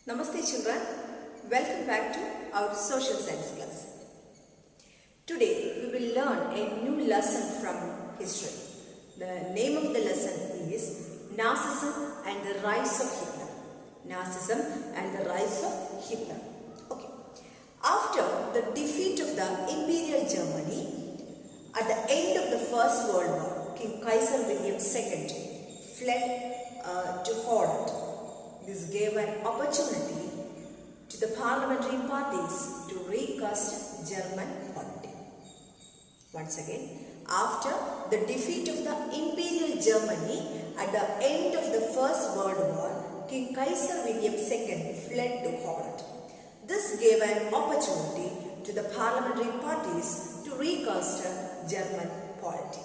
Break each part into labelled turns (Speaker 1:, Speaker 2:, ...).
Speaker 1: Namaste children, welcome back to our social science class. Today we will learn a new lesson from history. The name of the lesson is Nazism and the Rise of Hitler. Nazism and the Rise of Hitler. Okay. After the defeat of the Imperial Germany, at the end of the First World War, King Kaiser William II fled to Holland. This gave an opportunity to the parliamentary parties to recast German polity. Once again, after the defeat of the Imperial Germany at the end of the First World War, King Kaiser William II fled to Holland. This gave an opportunity to the parliamentary parties to recast German polity.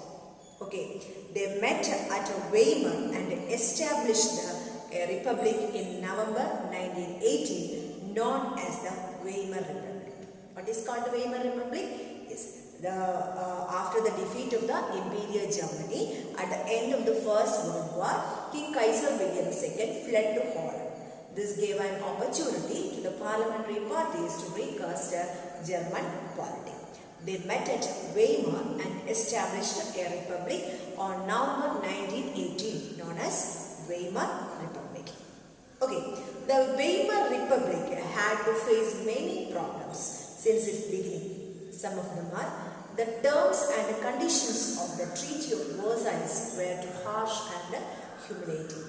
Speaker 1: Okay, they met at Weimar and established a republic in November 1918 known as the Weimar Republic. What is called the Weimar Republic? Yes, after the defeat of the Imperial Germany at the end of the First World War, King Kaiser William II fled to Holland. This gave an opportunity to the parliamentary parties to recast German polity. They met at Weimar and established a republic on November 1918 known as Weimar Republic. Okay, the Weimar Republic had to face many problems since its beginning. Some of them are the terms and conditions of the Treaty of Versailles were too harsh and humiliating.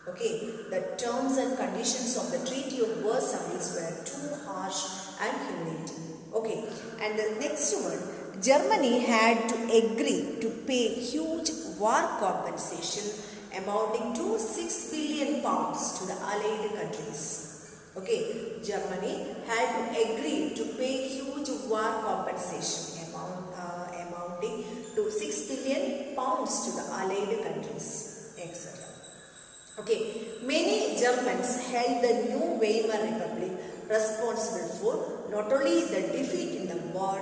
Speaker 1: Okay, the terms and conditions of the Treaty of Versailles were too harsh and humiliating. Okay, and the next one, Germany had to agree to pay huge war compensation amounting to 6 billion pounds to the Allied countries. Okay, Germany had to agree to pay huge war compensation amounting to 6 billion pounds to the Allied countries, etc. Okay, many Germans held the new Weimar Republic responsible for not only the defeat in the war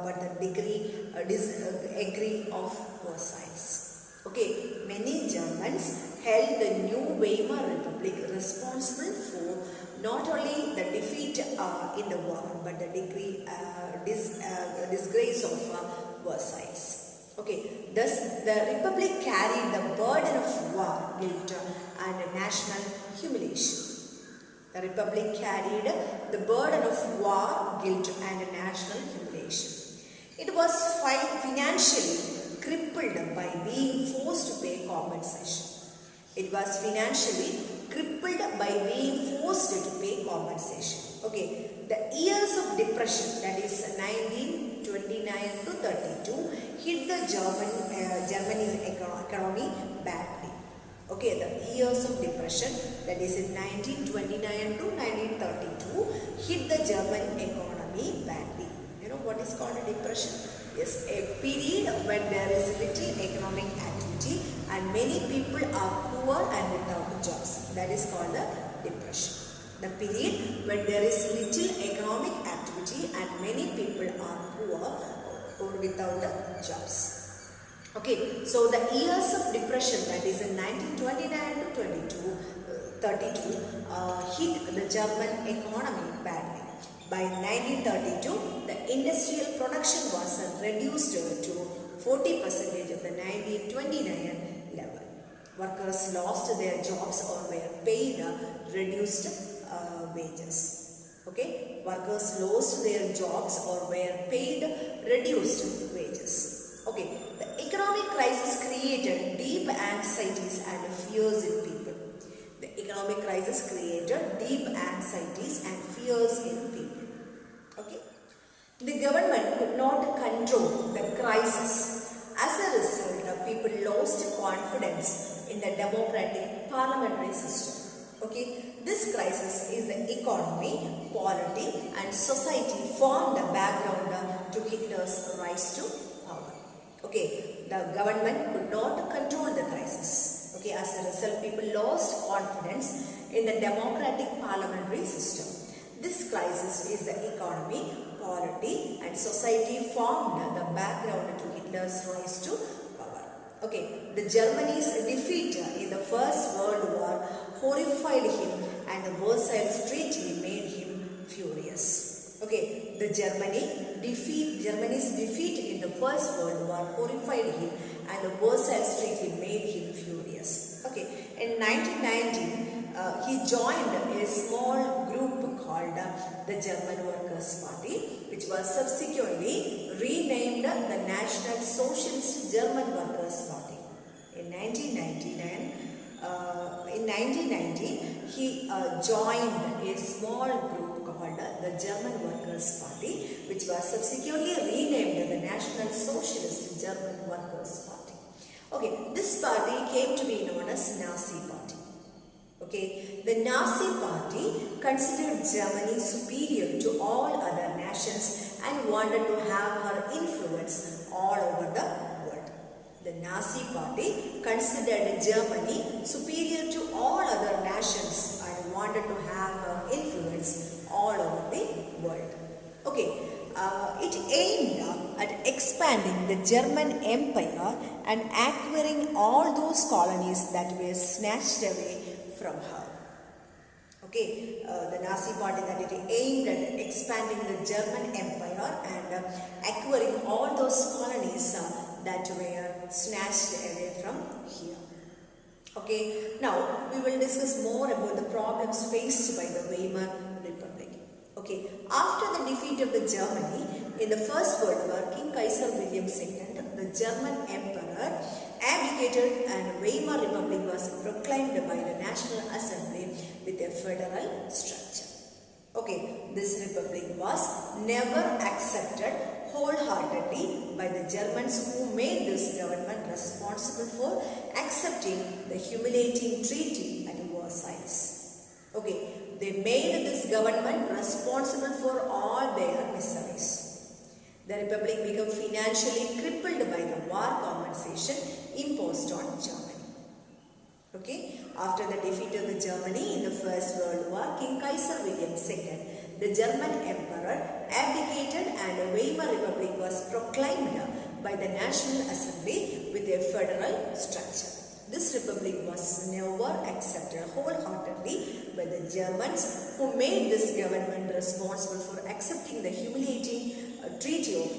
Speaker 1: but the degree of Versailles. Okay, many Germans held the new Weimar Republic responsible for not only the defeat in the war but the disgrace of Versailles. Okay, thus the Republic carried the burden of war, guilt and national humiliation. The Republic carried the burden of war, guilt and national humiliation. It was financially crippled by being forced to pay compensation. It was financially crippled by being forced to pay compensation. Okay, the years of depression, that is 1929 to 32, hit the Germany's economy badly. Okay, the years of depression, that is in 1929 to 1932, hit the German economy badly. You know what is called a depression? Yes, a period when there is little economic activity and many people are poor and without jobs. That is called a depression. The period when there is little economic activity and many people are poor or without jobs. Okay, so the years of depression, that is in 1929 to 32, hit the German economy badly. By 1932, the industrial production was reduced to 40% of the 1929 level. Workers lost their jobs or were paid reduced wages. Okay, workers lost their jobs or were paid reduced wages. Okay, the economic crisis created deep anxieties and fears in people. The economic crisis created deep anxieties and fears in people. Okay, the government could not control the crisis. As a result, people lost confidence in the democratic parliamentary system. Okay, this crisis is the economy, polity and society formed the background to Hitler's rise to power. Okay, the government could not control the crisis. Okay, as a result, people lost confidence in the democratic parliamentary system. This crisis is the economy, polity and society formed the background to Hitler's rise to power. Okay, the Germany's defeat in the First World War horrified him and the Versailles Treaty made him furious. Okay, Germany's defeat in the First World War horrified him, and the Versailles Treaty made him furious. Okay, in 1919, he joined a small group called the German Workers' Party, which was subsequently renamed the National Socialist German Workers' Party. In 1919, he joined a small group called the German Workers' Party, which was subsequently renamed the National Socialist German Workers' Party. Okay, this party came to be known as Nazi Party. Okay, the Nazi Party considered Germany superior to all other nations and wanted to have her influence all over the world. The Nazi Party considered Germany superior to all other nations and wanted to have her influence all over the world. Okay, it aimed at expanding the German Empire and acquiring all those colonies that were snatched away from her. Okay, the Nazi Party that it aimed at expanding the German Empire and acquiring all those colonies that were snatched away from here. Okay, now we will discuss more about the problems faced by the Weimar Republic. Okay, after the defeat of the Germany in the First World War, King Kaiser William II, the German Emperor, abdicated and Weimar Republic was proclaimed by the National Assembly with a federal structure. Okay, this republic was never accepted wholeheartedly by the Germans, who made this government responsible for accepting the humiliating treaty at Versailles. Okay, they made this government responsible for all their miseries. The republic became financially crippled by the war compensation imposed on Germany. Okay, after the defeat of the Germany in the First World War, King Kaiser William II, the German Emperor, abdicated and the Weimar Republic was proclaimed by the National Assembly with a federal structure. This republic was never accepted wholeheartedly by the Germans, who made this government responsible for accepting the humiliating Treaty of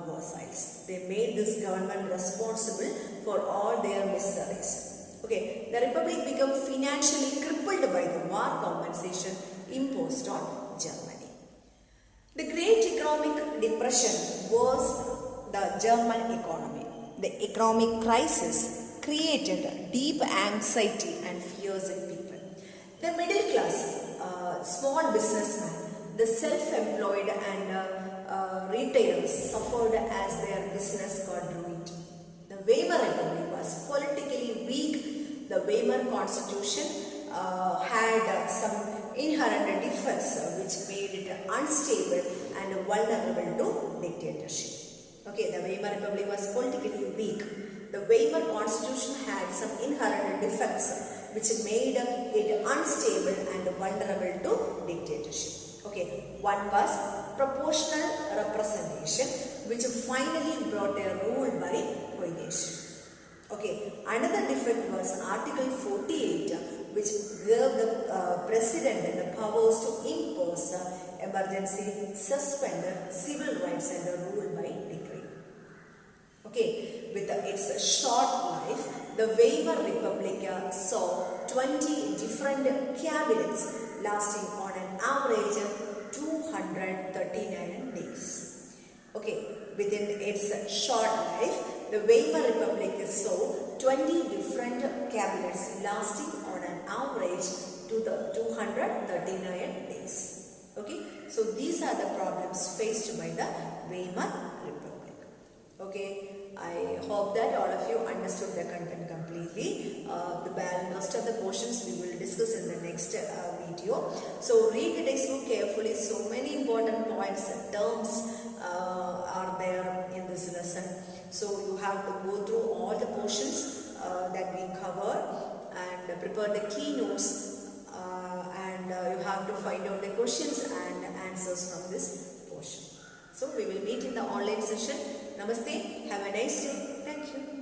Speaker 1: Versailles. They made this government responsible for all their miseries. Okay, the republic became financially crippled by the war compensation imposed on Germany. The Great Economic Depression was the German economy. The economic crisis created deep anxiety and fears in people. The middle class, small businessmen, the self-employed and retailers suffered as their business got ruined. The Weimar Republic was politically weak. The Weimar Constitution had some inherent defects which made it unstable and vulnerable to dictatorship. Okay, the Weimar Republic was politically weak. The Weimar Constitution had some inherent defects which made it unstable and vulnerable to dictatorship. Okay, one was proportional representation, which finally brought a rule by coalition. Okay, another defect was Article 48, which gave the President the powers to impose emergency, suspend civil rights and rule by decree. Okay, with its short life, the Weimar Republic saw 20 different cabinets lasting on an average 239 days. Okay, within its short life, the Weimar Republic saw 20 different cabinets lasting on an average to the 239 days. Okay, so these are the problems faced by the Weimar Republic. Okay, I hope that all of you understood the content completely. The rest of the portions we will discuss in the next video. So read the textbook carefully. So many important points and terms are there in this lesson. So you have to go through all the portions that we cover and prepare the keynotes and you have to find out the questions and answers from this portion. So we will meet in the online session. Namaste. Have a nice day. Thank you.